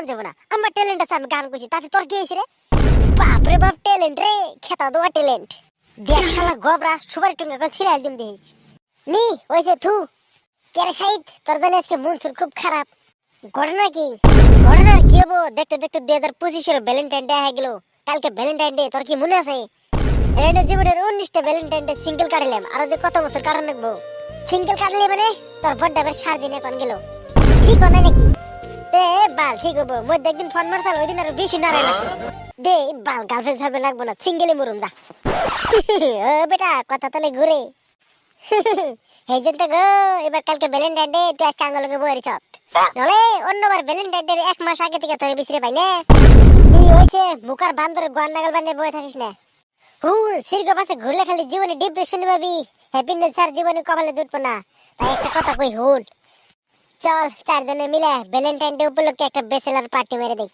মন যাবে না। আমার ট্যালেন্ট আছে, আমি গান করছি, তাতে তোর কি হয়েছে রে? বাপরে বাপ, ট্যালেন্ট রে, খেতা দেওয়া ট্যালেন্ট। দেখ শালা গবরা, সুপারি টুঙ্গা করে ছিঁড়ে একদম দেখিস নি হয়েছে থু। কেরে শাহিদ, তোর জানি আজকে মন সুর খুব খারাপ। ঘটনা কি? ঘটনা কি হবো? দেখতে দেখতে 2025 ভ্যালেন্টাইন ডে হয়ে গেল। কালকে ভ্যালেন্টাইন ডে, তোর কি মনে আছে? এটা জীবনের 19টা ভ্যালেন্টাইন ডে সিঙ্গেল কাটাইলাম, আরো যে কত বছর কাটানো লাগবো। সিঙ্গেল কাটলে মানে তোর বড় 7 দিনে কোন গেল, ঠিক হয় নাকি? এ বাল ঠিক হবো, মধ্যে একদিন ফোন মারছাল, ওই দিন আরো বেশি নাড়াই লাগছে। দে বাল, গার্লফ্রেন্ড ছাড়বে লাগবো না, সিঙ্গেলে মরুম যা। ও বেটা, কথা তলে ঘুরে। এই জন্য গো, এবার কালকে ভ্যালেন্টাইন ডে, তুই আজকে আঙ্গলকে বইয়ের ছত নলে অন্যবার ভ্যালেন্টাইন ডে 1 মাস আগে থেকে তোরে বিছরে পাই না। কি হয়েছে? মুখার বান্দরে গোয়ান নাগাল বানিয়ে বয়ে থাকিস না। সিরগ পাশে ঘুরলে খালি জীবনে ডিপ্রেশন পাবি, হ্যাপিনেস আর জীবনে কপালে জুটবো না। তাই একটা কথা কই হুন, চল 4 জনে মিলে ভ্যালেন্টাইন ডে উপলক্ষে একটা ব্যাচেলার পার্টি মেরে দেই।